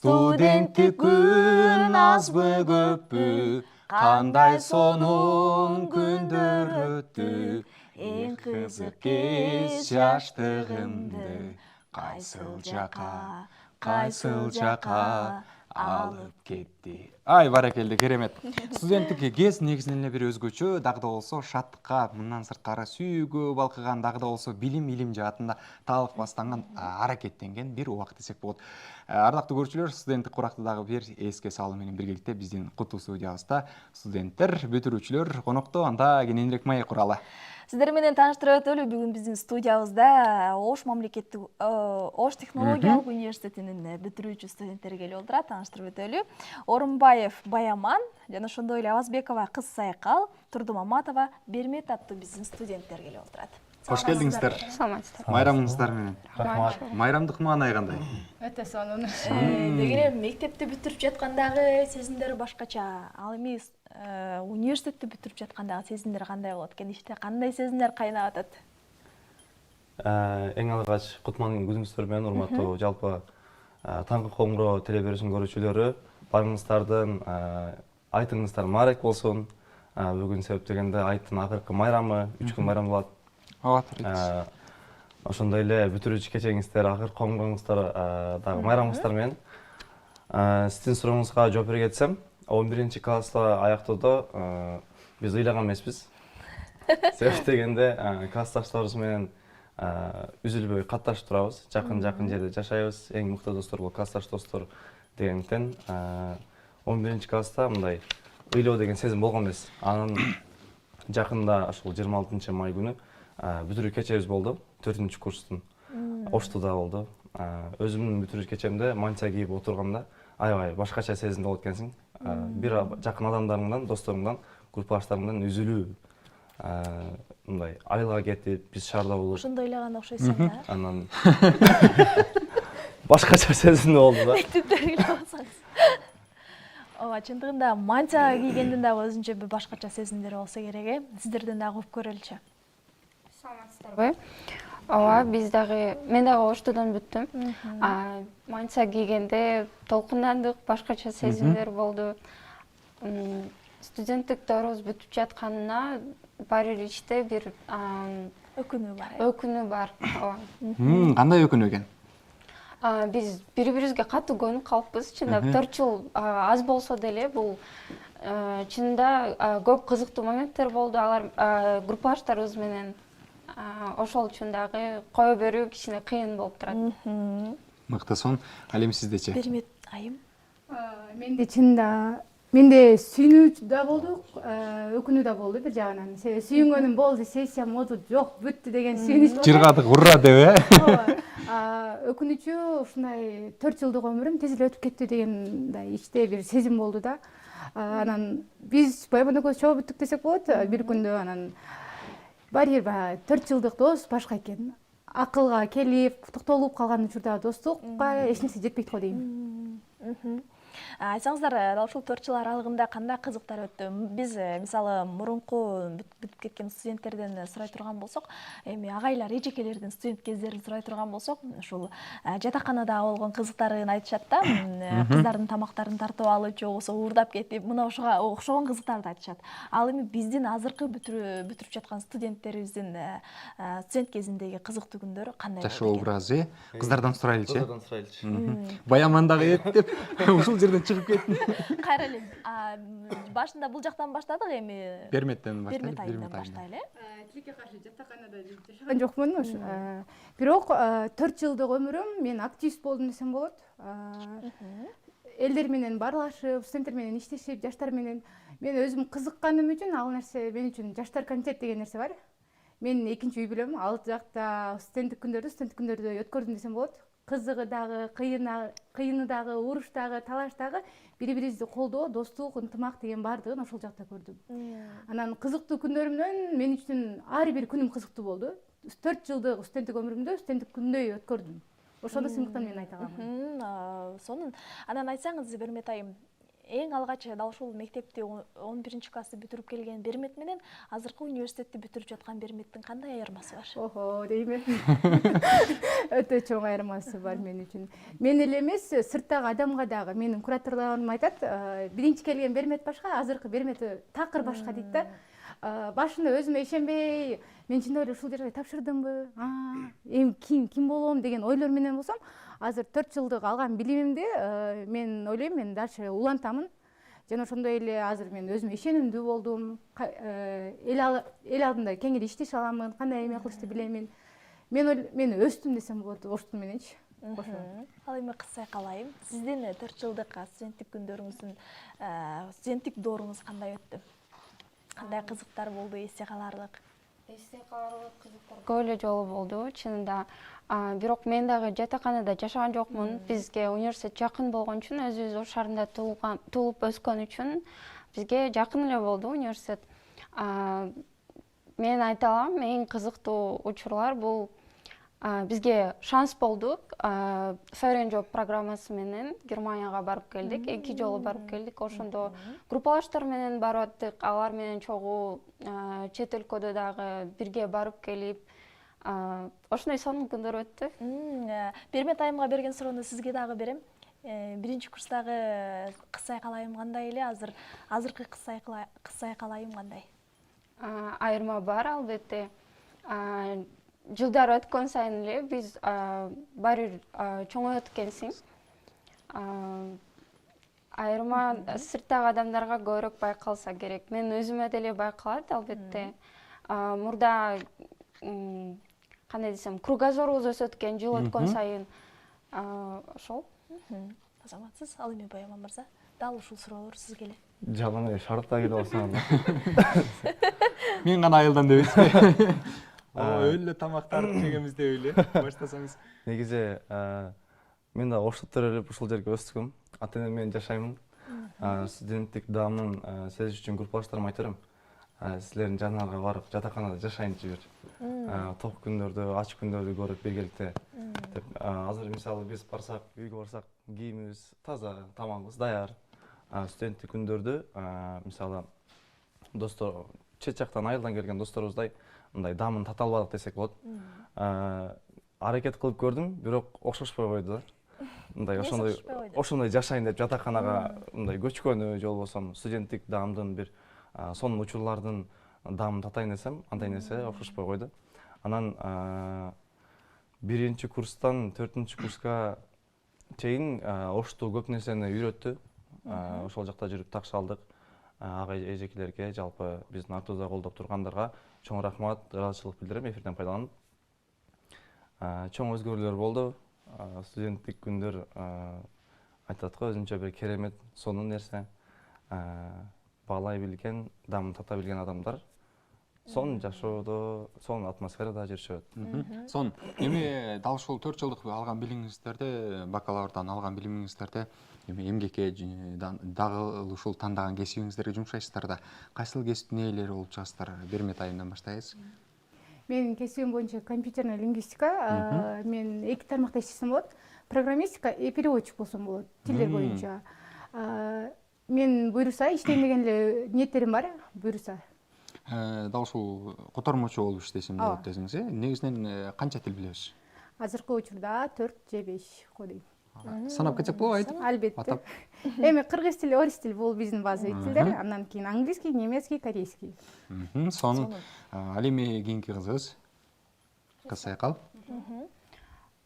Студенттик күн азбы көппү, кандай сонун күндөр өттү. Эң кызык кез жаштыгымды кайсыл жака алып кетти. Ай, баракелде, керемет. Студенттик кез негизинен эле бир өзгөчө, дагы да болсо шаттыкка, мындан сырткары сүйүүгө балкыган, дагы да болсо илим жаатында талыкпастанган, аракеттенген бир убак десек болот. Ардактуу көрүүчүлөр, студенттик куракты дагы бир эске салуу менен биргеликте биздин куту студиябызда студенттер, бүтүрүүчүлөр конокто. Анда кененирээк маек куралы. Сиздер менен тааныштырып өтөлү, бүгүн биздин студиябызда Ош мамлекеттик Ош технологиялык университетинин бүтүрүүчү студенттери келип отурат. Тааныштырып өтөлү. Орунбаев Баяман жана ошондой эле Абазбекова Кыз Сайкал, Турдумаматова Бермет аттуу биздин студенттер келип отурат. Кош келдиңиздер. Саламатсыздар. Майрамыңыздар менен. Майрамдык маанай кандай? Өтө сонун. Деги эле мектепти бүтүрүп жаткандагы сезимдер башкача. Ал эми университетти бүтүрүп жаткандагы сезимдер кандай болот экен? Иште кандай сезимдер кайнап атат? Эң алгач кутман күнүңүздөр менен урматтуу жалпы таңкы коңгуроо телеберүүсүнүн көрүүчүлөрү, баарыңыздардын айтыңыздар маарек болсун. Бүгүн себептегенде айттын акыркы майрамы, 3 күн майрам болот. Ошондой эле бүтүрүүчү кечеңиздер, акыркы коңгуроңуздар дагы майрамыңыздар менен. Сиздин сурооңузга жооп бере кетсем, 11 класста аяктоодо биз ыйлаган эмеспиз. Себеп дегенде классташтарыбыз менен үзүлбөй катташып турабыз, жакын жерде жашайбыз, эң мыкты достор бул классташ достор дегенден 11 класста мындай ыйлоо деген сезим болгон эмес. Анан жакында ошол 26 май күнү бүтүрүү кечебиз болду, 4 курстун. Оштуда болду. Өзүмдүн бүтүрүү кечемде мантия кийип отурганда аябай башкача сезимде болот экенсиң. Бир жакын адамдарыңдан, досторуңдан, группаштарыңдан үзүлүү мындай айылга кетип, биз шаарда болуп. Ошондой ыйлаган окшойсуң да. Анан башкача сезимде болду да. Мектептерге барсаңыз. Ооба, чындыгында мантия кийгендин дагы өзүнчө бир башкача сезимдери болсо керек, Сиздерден дагы угуп көрөлүчү. Саламатсыздарбы? Ооба, биз дагы, мен дагы Оштудан бүттүм. Мантия кийгенде толкундандык, башкача сезимдер болду. Студенттик доорубуз бүтүп жатканына баары бир ичте бир Өкүнүү бар. өкүнүү бар. Ооба. Кандай өкүнүү экен? Биз бири-бирибизге катуу көнүп калыппыз. Чындап 4 жыл аз болсо деле бул чында көп кызыктуу моменттер болду. Алар группаштарыбыз менен ошол үчүн дагы кое берүү кичине кыйын болуп турат. Мыктысын. Ал эми сиздечи? Бермет айым. Менде сүйүнүү да болду, өкүнүү да болду бир жагынан. Сүйүнгөнүм болду, сессиям болду, жок, бүттү деген сүйүнүч болду. Жыргадык, ура деп, Өкүнүчү ушундай 4 жылдык өмүрүм тез эле өтүп кетти дегендай ичте бир сезим болду да. Анан биз Баяман экөөбүз чогуу бүттүк десек болот. Бир күндө анан баары бир 4 жылдык дос башка экен. Акылга келип, токтолуп калган учурда достукка эч нерсе жетпейт го дейм. Айтсаңыздар, дал ушул 4 жыл аралыгында кандай кызыктар өттү? Биз мисалы мурунку бүтүп кеткен студенттерден сурай турган болсок, эми агайлар, эжекелердин студент кездерин сурай турган болсок, ушул жатаканада болгон кызыктарын айтышат да. Кыздардын тамактарын тартып алып, же болбосо уурдап кетип, мына ошого окшогон кызыктарды айтышат. Ал эми биздин азыркы бүтүрүп жаткан студенттерибиздин студент кезиндеги кызыктуу күндөр кандай? Жашоо образы, кыздардан сурайлычы. Кыздардан сурайлычы. Баямандагы деп ушул жерден чыгып кеттим. Кайра эле башында бул жактан баштадык, эми Берметтен Бермет айынан баштайлы. Тилекке каршы жатаканада жашаган жокмун. Бирок 4 жылдык өмүрүм мен активист болдум десем болот. Элдер менен баарлашып, студенттер менен иштешип, жаштар менен мен өзүм кызыкканым үчүн ал нерсе мен үчүн жаштар комитет деген нерсе бар. Мен экинчи үй бүлөм, ал жакта студенттик күндөрдү өткөрдүм десем болот. Кызыгы дагы, кыйыны дагы, уруш дагы, талаш дагы, бири-бирибизди колдоо, достук, ынтымак деген баардыгын ошол жакта көрдүм. Анан кызыктуу күндөөрүмдөн мен үчүн ар бир күнүм кызыктуу болду. 4 жылдык студенттик өмүрүмдө студенттик күндөй өткөрдүм. Ошондо сыймыктан мен айта алам. Сонун. Анан айтсаңыз, Бермет айым, эң алгач дал ушул мектепти 11-классты бүтүрүп келген Бермет менен азыркы университетти бүтүрүп жаткан Берметтин кандай айырмасы бар? Охо, дейме. Өтө чоң айырмасы бар мен үчүн. Мен эле эмес, сырттагы адамга дагы менин кураторлорум айтат, биринчи келген Бермет башка, азыркы Бермет такыр башка дейт да. Башында өзүмө ишенбей, мен чындап эле ушул жерге тапшырдымбы? Эми ким болом деген ойлор менен болсом, азыр 4 жылдык алган билимимди мен ойлойм, мен дальше улантамын. Жана ошондой эле азыр мен өзүмө ишенимдүү болдум. Эл алдында кеңири иштеше аламын, кандай эме кылышты билемин. Мен өстүм десем болот оштун мененчи. Ал эми кыссай калайым. Сиздин 4 жылдык студенттик күндөрүңүздүн студенттик дооруңуз кандай өттү? Кандай кызыктар болду, эсте каларлык? Эсте каларлык кызыктар көп эле жолу болду чынында. Бирок мен дагы жатаканада жашаган жокмун. Бизге университет жакын болгон үчүн, өзүбүз Ош шаарында туулуп өскөн үчүн бизге жакын эле болду университет. Мен айта алам, эң кызыктуу учурлар бул бизге шанс болду. Foreign Job программасы менен Германияга барып келдик. 2 жолу барып келдик. Ошондо группалаштар менен барып аттык. Алар менен чогуу чет өлкөдө дагы бирге барып келип, ошондой сонун күндөр өттү. Бермет айымга берген суроону сизге дагы берем. Биринчи курстагы кыссай калайым кандай эле, азыркы кыссай калайым кандай? Айырма бар албетте. Жылдар өткөн сайын эле биз баары бир чоңойот экенсиң. Айырма сырттагы адамдарга көбүрөөк байкалса керек. Мен өзүмө деле байкалат албетте. Мурда кандай десем, кругозорубуз өсөт экен жыл өткөн сайын. Ошол. Азаматсыз, ал эми Байаман мырза, дал ушул суроолор сизге эле. Жалаң эле шартта келип алсаң. Мен гана айылдан дебесизби? Өлө тамактарды жегенбизде өлө. Баштасаңыз. Негизи мен да Ошто төрөлүп ушул жерге өстүм. Ата-энем менен жашайм. Студенттик даамын сезиш үчүн группалаштарыма айтырым. Силердин жаныңарга барып жатаканада жашайынчы бир. Ток күндөрдү, ач күндөрдү көрүп биргеликте. Азыр мисалы биз барсак, үйгө барсак, кийимибиз таза, тамагыбыз даяр. Студенттик күндөрдү мисалы достор, чет жактан айылдан келген досторубуздай мындай даамын тата албадык десек болот. Аракет кылып көрдүм, бирок окшошпой койду да. Мындай ошондой жашайын деп жатаканага мындай көчкөнү же болбосо студенттик даамдын бир сонун учурлардын даамын татайын десем, андай нерсе окшошпой койду. Анан 1-чи курстан 4-чү курска чейин Ошту көп нерсени үйрөттү. Ошол жакта жүрүп такшы алдык. Ага эжекелерге, жалпы биздин артыбызда колдоп тургандарга чоң рахмат, ыраазычылык билдирем эфирден пайдаланып. Чоң өзгөрүүлөр болду. Студенттик күндөр айтат го өзүнчө бир керемет, сонун нерсе. Баалай билген, даамын тата билген адамдар сонун жашоодо, сонун атмосферада жүрүшөт. Сонун. Эми дал ушул 4 жылдык алган билимиңиздерде, бакалаврдан алган билимиңиздерде эми эмгекке дагы ушул тандаган кесибиңиздерге жумшайсыздар да. Кайсыл кесиптин ээлери болуп чыгасыздар? Бермет айымдан баштайбыз. Менин кесибим боюнча компьютерная лингвистика. Мен 2 тармакта иштесем болот. Программистика и переводчик болсом болот, тилдер боюнча. Мен буйруса иштейм деген эле ниеттерим бар, буйруса. Дал ушул котормочу болуп иштесем болот десиңиз, негизинен канча тил билесиз? Азыркы учурда 4 же 5 го дейм. Санап кетсек болобу айтып? Албетте. Эми кыргыз тили, орус тили бул биздин базовый тилдер, андан кийин английский, немецкий, корейский. Сонун. Ал эми кийинки кызыбыз кыссай кал.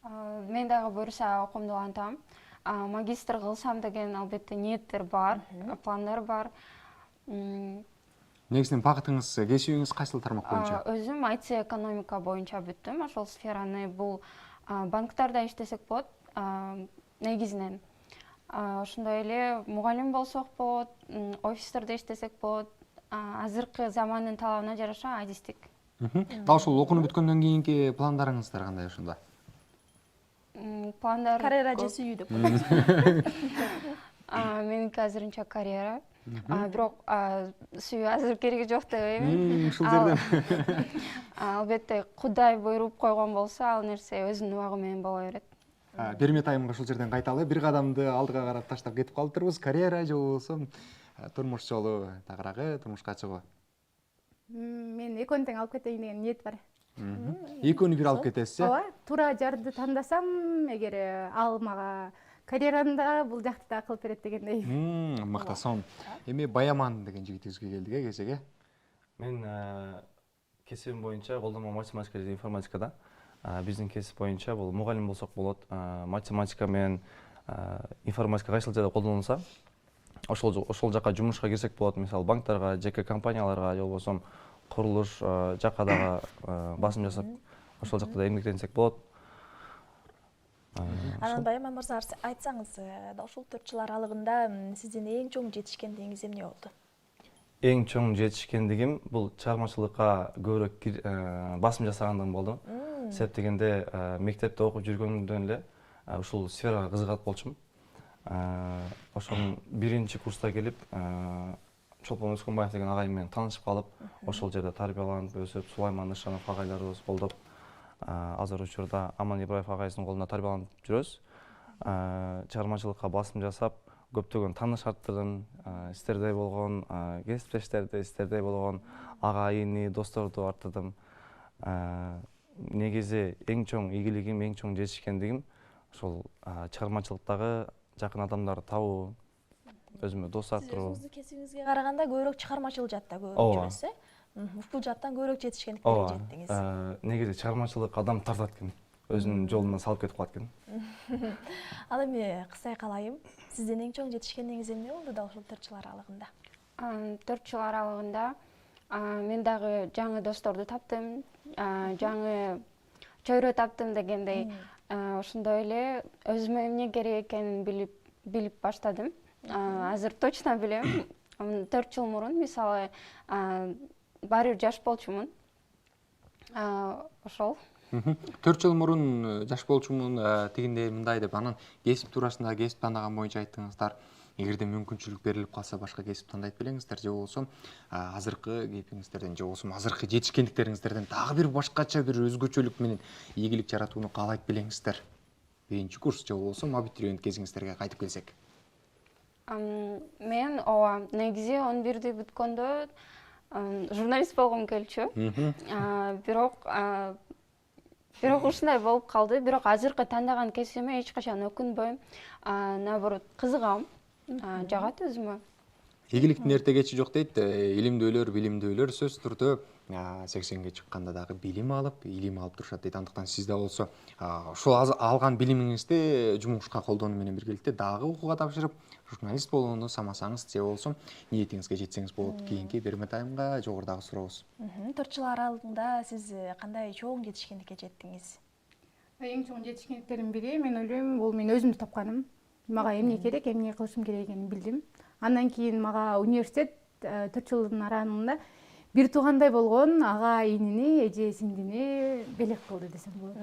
Мен дагы буюрса окуумду улантам. Магистр кылсам деген албетте ниеттер бар, пландар бар. Негизинен багытыңыз, кесибиңиз кайсыл тармак боюнча? Өзүм IT экономика боюнча бүттүм. Ошол сфераны бул банктарда иштесек болот. Негизинен ошондой эле мугалим болсок болот, офистерде иштесек болот. Азыркы замандын талабына жараша адистик. Дал ушул окууну бүткөндөн кийинки пландарыңыздар кандай ошондо? Пландар Карьера же сүйүү деп коебуз. Меники азырынча карьера. Бирок сүйүү азыр кереги жок деп ойлойм. Ушул жерден. Албетте Кудай буйруп койгон болсо, ал нерсе өзүнүн убагы менен боло берет. Бермет айымга ушул жерден кайталы. Бир кадамды алдыга карап таштап кетип калыптырбыз. Карьера же болбосо турмуш жолу тагыраагы, турмушка чыгуу. Мен экөөнү тең алып кетейин деген ниет бар. Экөөнү бир алып кетесиз, Ооба, туура жарды тандасам, эгер ал мага карьерамда бул жакты да кылып берет дегендей. Мактасоң. Эми Баяман деген жигитибизге келдик кезеге. Мен кесибим боюнча колдонмо математика же информатикада. Биздин кесип боюнча бул мугалим болсок болот. Математика менен информатика кайсыл жерде колдонулса, ошол жака жумушка кирсек болот. Мисалы банктарга, жеке компанияларга же болбосо курулуш жака дагы басым жасап, ошол жакта да эмгектенсек болот. Анан Баяман мырза, айтсаңыз, ушул 4 жыл аралыгында сиздин эң чоң жетишкендигиңиз эмне болду? Эң чоң жетишкендигим бул чыгармачылыкка көбүрөөк басым жасагандыгым болду. Себеп дегенде мектепте окуп жүргөндөн эле ушул сферага кызыгат болчумун. Ошон 1-курста келип Чолпон Өскөнбаев деген агайым менен таанышып калып, ошол жерде тарбияланып өсүп, Сулайман Ишанов агайларыбыз колдоп, азыр учурда Аман Ибраев агайыбыздын колунда тарбияланып жүрөбүз. Чыгармачылыкка басым жасап, көптөгөн тааныш арттырдым, сиздердей болгон кесиптештерди, сиздердей болгон ага ини, досторду арттырдым. Негизи эң чоң ийгилигим, эң чоң жетишкендигим ошол чыгармачылыктагы жакын адамдарды табуу, өзүмө дос арттыруу. Сиздин кесибиңизге караганда көбүрөөк чыгармачыл жатта көбүрөөк жүрөсүз, ушул жаттан көбүрөөк жетишкендиктерге жеттиңиз. Негизи чыгармачылык адам тартат экен, өзүнүн жолунан салып кетип калат экен. Ал эми кыстай калайым. Сиздин эң чоң жетишкендигиңиз эмне болду да ушул 4 жыл аралыгында? 4 жыл аралыгында мен дагы жаңы досторду таптым, жаңы чөйрө таптым дегендей. Ошондой эле өзүмө эмне керек экенин билип баштадым. Азыр точно билем. 4 жыл мурун мисалы баары бир жаш болчумун. Ошол. 4 жыл мурун жаш болчумун, тигиндей мындай деп анан кесип туурасында кесип тандаган боюнча айттыңыздар. Эгерде мүмкүнчүлүк берилип калса башка кесип тандайт белеңиздер же болбосо азыркы кесипиңиздерден же болбосо азыркы жетишкендиктериңиздерден дагы бир башкача бир өзгөчөлүк менен ийгилик жаратууну каалайт белеңиздер. 1-курс же болбосо абитуриент кезиңиздерге кайтып келсек. Мен негизи 11-ди бүткөндө журналист болгум келчү. Бирок ушундай болуп калды. Бирок азыркы тандаган кесибиме эч качан өкүнбөйм. Наоборот, кызыгам. Жагат өзүмө. Ийгиликтин эрте кечи жок дейт. Илимдүүлөр, билимдүүлөр сөзсүз түрдө 80ге чыкканда дагы илим алып турушат дейт. Андыктан сиз да болсо ушул алган билимиңизди жумушка колдонуу менен биргеликте дагы окууга тапшырып, журналист болууну самасаңыз же болсо ниетиңизге жетсеңиз болот. Кийинки Бермет айымга жогорудагы сурообуз. 4 жыл аралыгында сиз кандай чоң жетишкендикке жеттиңиз? Эң чоң жетишкендиктердин бири, мен ойлойм, бул мен өзүмдү тапканым. Мага эмне керек, эмне кылышым керек экенин билдим. Андан кийин мага университет 4 жылдын аралыгында бир туугандай болгон ага инини, эже сиңдини белек кылды десем болот.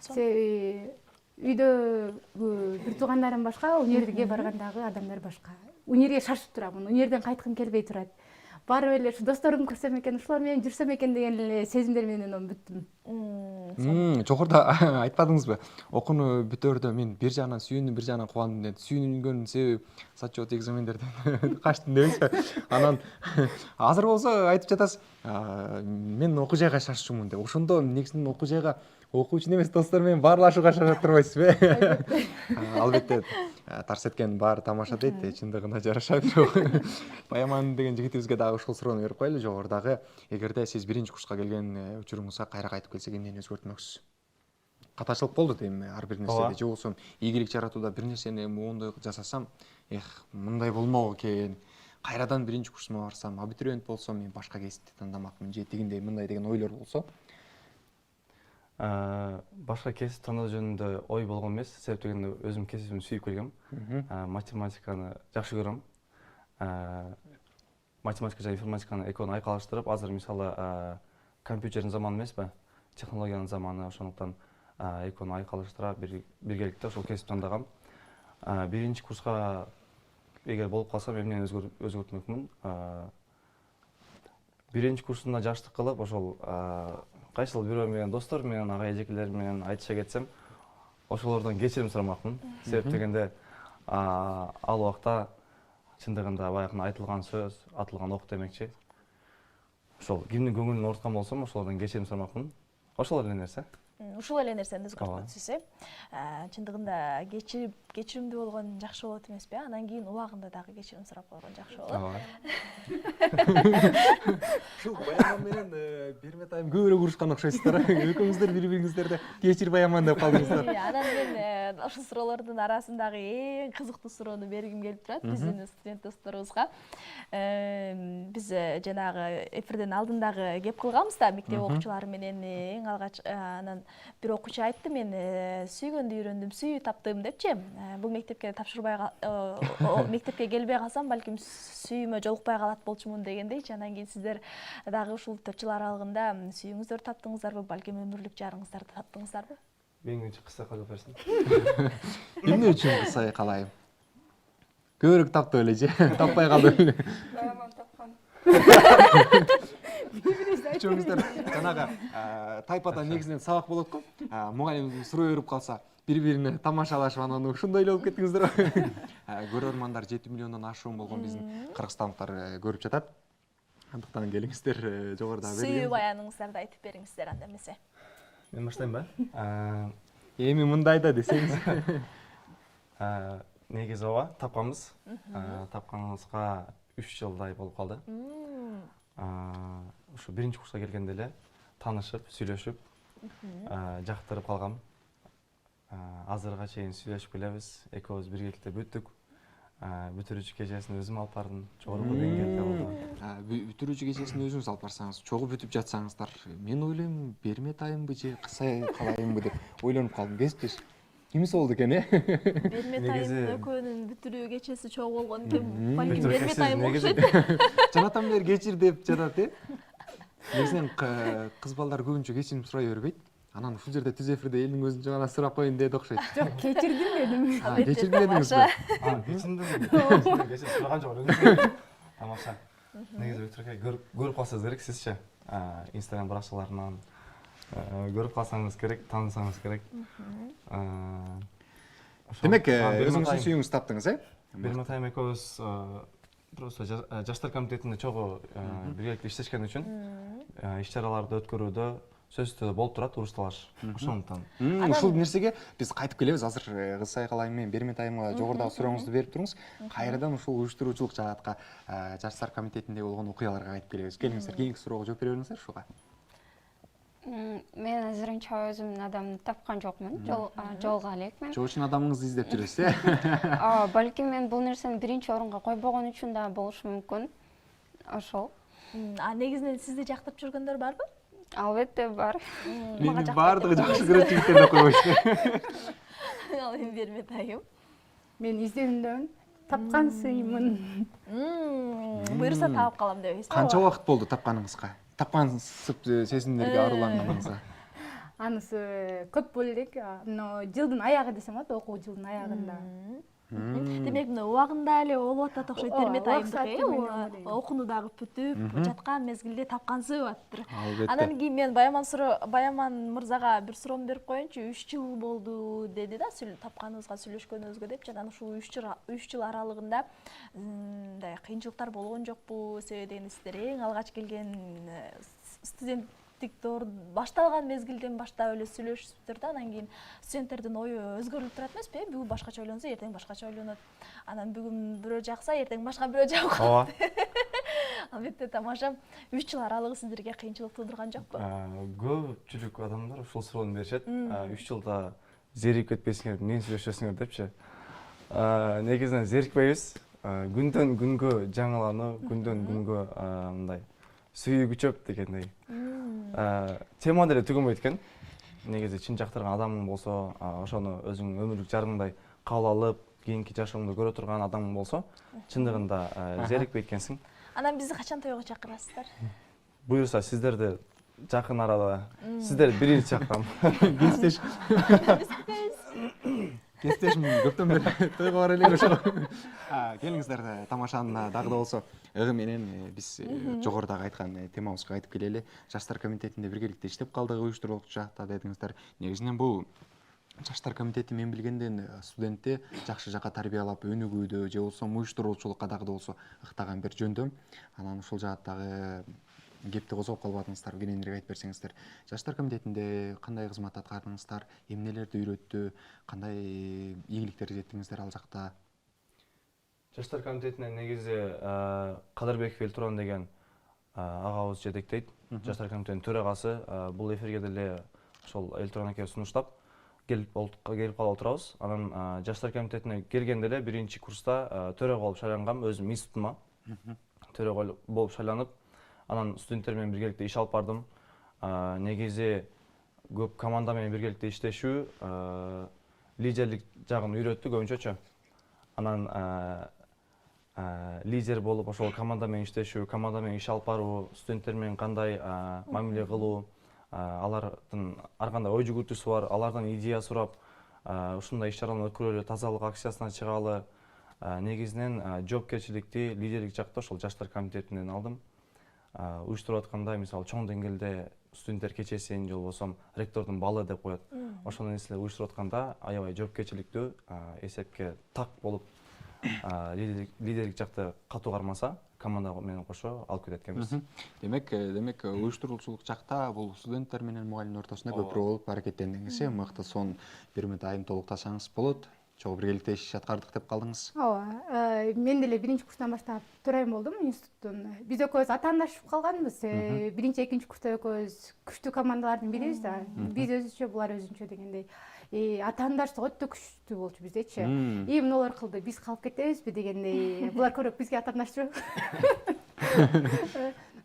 Себеби үйдөгү бир туугандарым башка, универге баргандагы адамдар башка. Универге шашып турамын, универден кайткым келбей турат. Барып эле ушу досторумду көрсөм экен, ушулар менен жүрсөм экен деген эле сезимдер менен бүттүм. Жогоруда айтпадыңызбы? Окууну бүтөөрдө мен бир жагынан сүйүндүм, бир жагынан кубандым деп. Сүйүнгөн себеби зачет экзамендерден качтым дебизби? Анан азыр болсо айтып жатасыз, мен окуу жайга шашчумун деп. Ошондо негизинен окуу жайга окуучу эмес достор менен баарлашууга шашат турбайсызбы? Албетте тарс эткен баары тамаша дейт, чындыгына жараша бирок. Баяман деген жигитибизге дагы ушул суроону берип коелу. Жогорудагы эгерде сиз 1-курска келген учуруңузга кайра кайтып келсек эмнени өзгөртмөксүз? Катачылык болду дейм ар бир нерседе, же болбосо ийгилик жаратууда бир нерсени моундай жасасам, мындай болмок экен. Кайрадан 1-курсума барсам, абитуриент болсом, мен башка кесипти тандамакмын, же тигиндей мындай деген ойлор болсо. Башка кесип тандоо жөнүндө ой болгон эмес, себеп дегенде өзүм кесибимди сүйүп келгем. Математиканы жакшы көрөм. Математика жана информатиканы экөөнү айкалыштырып, азыр мисалы компьютердин заманы эмеспи? Технологиянын заманы, ошондуктан экөөнү айкалыштыра биргеликте ошол кесип тандагам. 1-курска эгер болуп калсам, эмнени өзгөртмөкмүн? 1-курсунда жаштык кылып, ошол кайсыл бирөө менен достор менен, ага эжекелер менен айтыша кетсем, ошолордон кечирим сурамакмын. Себеп дегенде ал убакта чындыгында баягы айтылган сөз, атылган ок демекчи. Ошол кимдин көңүлүн оорткан болсом, ошолордон кечирим сурамакмын. Ошол эле нерсе. Ушул эле нерсени өзгөртмөкчүсүз, чындыгында кечиримдүү болгон жакшы болот эмеспи? Анан кийин убагында дагы кечирим сурап койгон жакшы болот. Ушул Баяман менен Бермет айым көбүрөөк урушкан окшойсуздар. Экөөңүздөр бири-бириңиздерди кечир Баяман деп калдыңыздар. Анан мен ушул суроолордун арасындагы эң кызыктуу суроону бергим келип турат биздин студент досторубузга. Биз жанагы эфирден алдындагы кеп кылганбыз да, мектеп окуучулары менен эң алгач анан бир окуучу айтты, мен сүйгөндү үйрөндүм, сүйүү таптым депчи. Бул мектепке тапшырбай мектепке келбей калсам, балким сүйүүмө жолукпай калат болчумун дегендейчи. Анан кийин сиздер дагы ушул 4 жыл аралыгында сүйүүңүздөрдү таптыңыздарбы, балким өмүрлүк жарыңыздарды таптыңыздарбы? Мен үчүн кыса калып берсин. Эмне үчүн кысай калайым? Көбүрөөк таптып эле же, таппай калдым. Баяман тапкан. Үчөөңүздөр жанагы тайпадан негизинен сабак болот го. Мугалим суроо берип калса, бири-бирине тамашалашып анан ошондой эле болуп кеттиңиздер. Көрөрмандар 7 миллиондон ашуун болгон биздин кыргызстандыктар көрүп жатат. Андыктан келиңиздер жогоруда Сүйүү баяныңыздарды айтып бериңиздер анда эмесе. Мен баштайм ба? Эми мындай да десеңиз. Негизи ооба, тапканбыз. Тапканыбызга 3 жылдай болуп калды. Ушу биринчи курска келгенде эле таанышып, сүйлөшүп, жактырып калгам. Азырга чейин сүйлөшүп келебиз. Экөөбүз биргеликте бүттүк. Бүтүрүүчү кечесин өзүм алып бардым. Жогорку деңгээлде болду. Бүтүрүүчү кечесин өзүңүз алып барсаңыз, чогуу бүтүп жатсаңыздар, мен ойлойм Бермет айымбы же Кысай калайымбы деп ойлонуп калдым. Кесиптеш. Кимиси болду экен, Бермет айым экөөнүн бүтүрүү кечеси чогуу болгон экен. Балким Бермет айым окшойт. Жанатан бери кечир деп жатат, Негизинен кыз балдар көбүнчө кечирим сурай бербейт. Анан ушул жерде түз эфирде элдин көзүнчө гана сурап коеюн деди окшойт. Жок, кечирдим дедим. Кечирдим дедиңизби? Кечирдим. Кечир сураган жок. Тамаша. Негизи өтүрөк көрүп калсаңыз керек сизче. Instagram баракчаларынан көрүп калсаңыз керек, таанысаңыз керек. Демек, өзүңүздүн сүйүүңүздү таптыңыз, Бермет айым экөөбүз просто жаштар комитетинде чогуу биргеликте иштешкен үчүн иш чараларды өткөрүүдө сөзсүз болуп турат урушталаш. Ошондуктан. Ушул нерсеге биз кайтып келебиз. Азыр Кысай калайым менен Бермет айымга жогорудагы сурооңузду берип туруңуз. Кайрадан ушул уюштуруучулук жаатка, жаштар комитетинде болгон окуяларга кайтып келебиз. Келиңиздер, кийинки суроого жооп бере бериңиздер ушуга. Мен азырынча өзүмдүн адамды тапкан жокмун. Жолго элекмин. Ошол үчүн адамыңызды издеп жүрөсүз, Балким мен бул нерсени биринчи орунга койбогон үчүн да болушу мүмкүн. Ошол. Негизинен сизди жактырып жүргөндөр барбы? Албетте бар. Мени баардыгы жакшы көрөт жигиттер деп койбойчу. Ал эми Бермет айым. Мен изденүүдөн тапкан сыймын. Буюрса таап калам дебейсизби? Канча убакыт болду тапканыңызга? Тапкансып сезимдерге аруланганыңызга? Анысы көп болду элек. Жылдын аягы десем болот, окуу жылдын аягында. Демек, мына убагында эле болуп атат окшойт Бермет айымдыкы. Окууну дагы бүтүп жаткан мезгилде тапкансып атыптыр. Анан кийин мен Баяман мырзага бир суроомду берип коеюнчу. 3 жыл болду деди да, тапканыбызга, сүйлөшкөнүбүзгө депчи. Анан ушул 3 жыл аралыгында мындай кыйынчылыктар болгон жокпу? Себеби дегенде сиздер эң алгач келген студенттик доор башталган мезгилден баштап эле сүйлөшүпсүздөр да. Анан кийин студенттердин ою өзгөрүлүп турат эмеспи? Бүгүн башкача ойлонсо, эртең башкача ойлонот. Анан бүгүн бирөө жакса, эртең башка бирөө жагып калат. Албетте тамаша. 3 жыл аралыгы сиздерге кыйынчылык туудурган жокпу? Көпчүлүк адамдар ушул суроону беришет. 3 жылда зеригип кетпесиңер, эмне сүйлөшөсүңөр депчи. Негизинен зерикпейбиз. Күндөн күнгө жаңылануу, күндөн күнгө мындай сүйүү күчөп дегендей. Тема деле түгөнбөйт экен. Негизи чын жактырган адамың болсо, ошону өзүң өмүрлүк жарыңдай кабыл алып, кийинки жашооңдо көрө турган адамың болсо, чындыгында зерикпейт экенсиң. Анан бизди качан тойго чакырасыздар? Буюрса сиздерди жакын арада, сиздер биринчи жактан. Кестешим көптөн бери тойго бара элек ошо. Келиңиздер, тамашаны дагы да болсо ыгы менен биз жогорудагы айткан темабызга кайтып келели. Жаштар комитетинде биргеликте иштеп калдык, уюштуруучу жакта дедиңиздер. Негизинен бул Жаштар комитети мен билгенден студентти жакшы жака тарбиялап өнүгүүдө же болбосо уюштуруучулукка дагы да болсо ыктаган бир жөндөм. Анан ушул жааттагы кепти козгоп калбадыңыздар, кененирээк айтып берсеңиздер. Жаштар комитетинде кандай кызмат аткардыңыздар, эмнелерди үйрөттү, кандай ийгиликтерге жеттиңиздер ал жакта? Жаштар комитетине негизи Кадырбеков Элтуран деген агабыз жетектейт. Жаштар комитетинин төрагасы. Бул эфирге деле ошол Элтуран аке сунуштап келип калып отурабыз. Анан жаштар комитетине келгенде эле биринчи курста төрага болуп шайлангам, өзүм институтума төрага болуп шайланып, анан студенттер менен биргеликте иш алып бардым. Негизи көп команда менен биргеликте иштешүү, лидерлик жагын үйрөттү көбүнчөчү. Анан лидер болуп ошол команда менен иштешүү, команда менен иш алып баруу, студенттер менен кандай мамиле кылуу, алардын ар кандай ой жүгүртүүсү бар, алардан идея сурап, ушундай иш-чараларды өткөрөлү, тазалык акциясына чыгалы. Негизинен жоопкерчиликти, лидерлик жакта ошол жаштар комитетинен алдым. Уюштуруп атканда, мисалы, чоң деңгээлде студенттер кечесин же болбосо ректордун балы деп коет. Ошол нерселерди уюштуруп атканда аябай жоопкерчиликтүү, эсепке так болуп, лидерлик жакта катуу кармаса, команда менен кошо алып кетет экенбиз. Демек уюштуруучулук жакта бул студенттер менен мугалимдин ортосунда көпүрөөк болуп аракеттендиңиз, мыкты сон бир мүнөт айым толуктасаңыз болот. Чогуу биргеликте иш аткардык деп калдыңыз. Ооба, мен деле биринчи курстан баштап төрайым болдум институттун. Биз экөөбүз атаандашып калганбыз. Биринчи, экинчи курста экөөбүз күчтүү командалардын бирибиз да. Биз өзүнчө, булар өзүнчө дегендей. Атаандаштык өтө күчтүү болчу биздечи. Эмне кылды, биз калып кетебизби дегендей. Булар көрөк бизге атаандаштырып.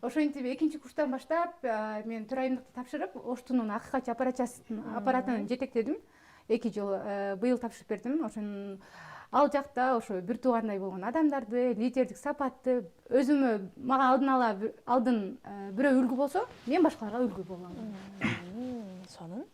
Ошентип экинчи курстан баштап мен төрайымдыкты тапшырып, Оштунун АККЧ аппаратын жетектедим. 2 жыл быйыл тапшырып бердим. Ошон ал жакта ошо бир туугандай болгон адамдарды, лидердик сапатты өзүмө мага алдын бирөө үлгү болсо, мен башкаларга үлгү болом. Сонун.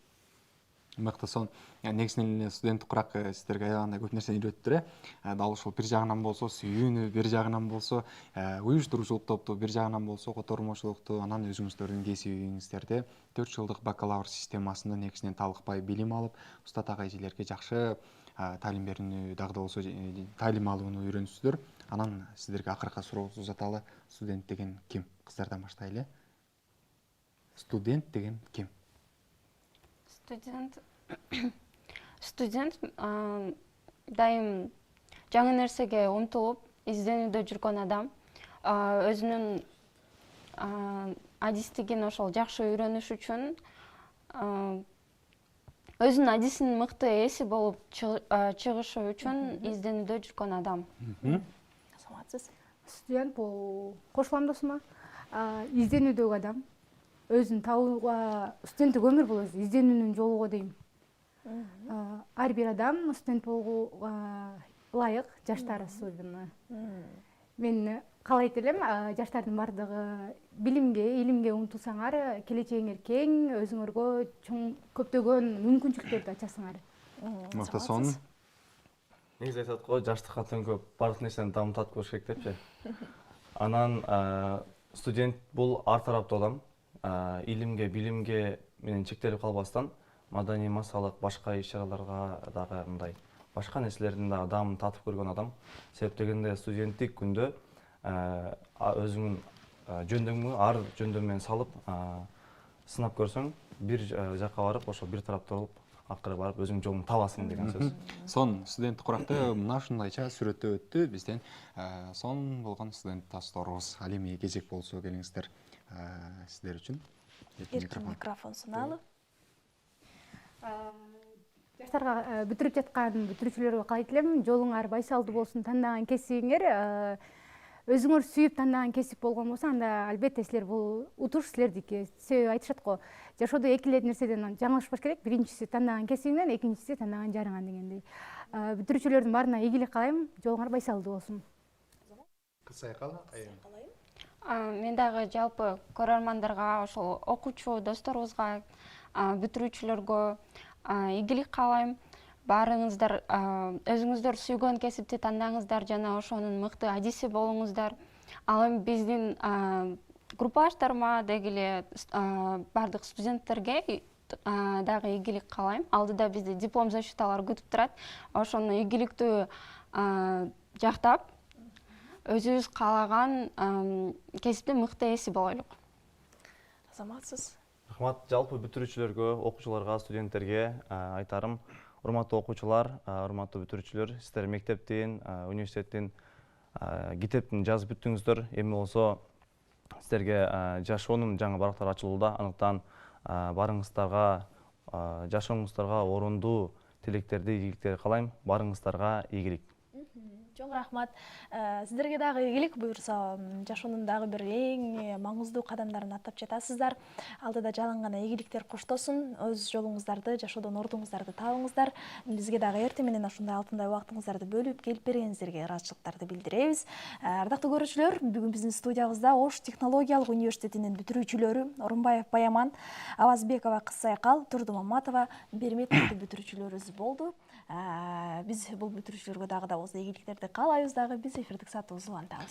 Мыкты сон. Негизинен эле студенттик курак сиздерге аябагандай көп нерсени үйрөттүр. Дал ушул бир жагынан болсо сүйүүнү, бир жагынан болсо уюштуруучулук топту, бир жагынан болсо котормочулукту, анан өзүңүздөрдүн кесибиңиздерде 4 жылдык бакалавр системасында негизинен талыкпай билим алып, устат агайжелерге жакшы талим берүүнү, дагы да болсо талим алууну үйрөнүпсүздөр. Анан сиздерге акыркы сурообузду узаталы. Студент деген ким? Кыздардан баштайлы. Студент деген ким? Студент дайым жаңы нерсеге умтулуп, изденүүдө жүргөн адам, өзүнүн адистигин ошол жакшы үйрөнүш үчүн, өзүнүн адисинин мыкты ээси болуп чыгышы үчүн изденүүдө жүргөн адам. Саламатсыз. Студент бул кошулам досума, изденүүдөгү адам. Өзүн табууга, студенттик өмүр бул өзү изденүүнүн жолу го дейм. Ар бир адам студент болууга ылайык, жаштар особенно. Мен каалайт элем, жаштардын бардыгы билимге, илимге умтулсаңар, келечегиңер кең, өзүңөргө көптөгөн мүмкүнчүлүктөрдү ачасыңар. Мыкты сон. Негизи айтат го, жаштыкка төңкөп бардык нерсени дамытат болуш керек депчи. Анан студент бул ар тараптуу адам. Илимге, билимге менен чектелип калбастан, маданий массалык башка иш-чараларга дагы мындай башка нерселердин дагы даамын татып көргөн адам. Себеп дегенде студенттик күндө өзүңүн жөндөмү ар жөндөм менен салып, сынап көрсөң, бир жакка барып, ошо бир тараптуу болуп, акыры барып өзүң жолуңду табасың деген сөз. Сон студенттик куракты мына ушундайча сүрөттөп өттү. Бизден сон болгон студент досторубуз. Ал эми кезек болсо келиңиздер. Сиздер үчүн микрофон суналып. Жаштарга бүтүрүп жаткан бүтүрүүчүлөргө каалайт элем, жолуңар байсалдуу болсун, тандаган кесибиңер өзүңөр сүйүп тандаган кесип болгон болсо, анда албетте силер бул утуш силердики. Себеби айтышат го, жашоодо эки эле нерседен жаңылышпаш керек. Биринчиси тандаган кесибиңден, экинчиси тандаган жарыңан дегендей. Бүтүрүүчүлөрдүн баарына ийгилик каалайм, жолуңар байсалдуу болсун. Кыз айкалы. Мен дагы жалпы көрөрмандарга, ошол окуучу досторубузга, бүтүрүүчүлөргө ийгилик каалайм. Баарыңыздар өзүңүздөр сүйгөн кесипти тандаңыздар жана ошонун мыкты адиси болуңуздар. Ал эми биздин группаштарыма деги эле бардык студенттерге дагы ийгилик каалайм. Алдыда бизди диплом защиталар күтүп турат. Ошону ийгиликтүү жактап, өзүбүз каалаган кесипте мыкты ээси болойлук. Азаматсыз. Рахмат, жалпы бүтүрүүчүлөргө, окуучуларга, студенттерге айтарым. Урматтуу окуучулар, урматтуу бүтүрүүчүлөр, сиздер мектептин, университеттин китептин жазып бүттүңүздөр. Эми болсо сиздерге жашоонун жаңы барактары ачылууда. Анықтан барыңыздарга, жашооңуздарга орундуу тилектерди, ийгиликтерди каалайм. Барыңыздарга ийгилик. Чоң рахмат. Сиздерге дагы ийгилик, буюрса жашоонун дагы бир эң маңыздуу кадамдарын аттап жатасыздар. Алдыда жалаң гана ийгиликтер коштосун, өз жолуңуздарды, жашоодон ордуңуздарды табыңыздар. Бизге дагы эртең менен ушундай алтындай убактыңыздарды бөлүп келип бергениңиздерге ыраазычылыктарды билдиребиз. Ардактуу көрүүчүлөр, бүгүн биздин студиябызда Ош технологиялык университетинин бүтүрүүчүлөрү Орунбаев Баяман, Авазбекова Кызсайкал, Турду Маматова, Берметовдун бүтүрүүчүлөрүбүз болду. Биз бул бүтүрүүчүлөргө дагы да болсо ийгиликтерди каалайбыз дагы. Биз эфирдик саатыбызды улантабыз.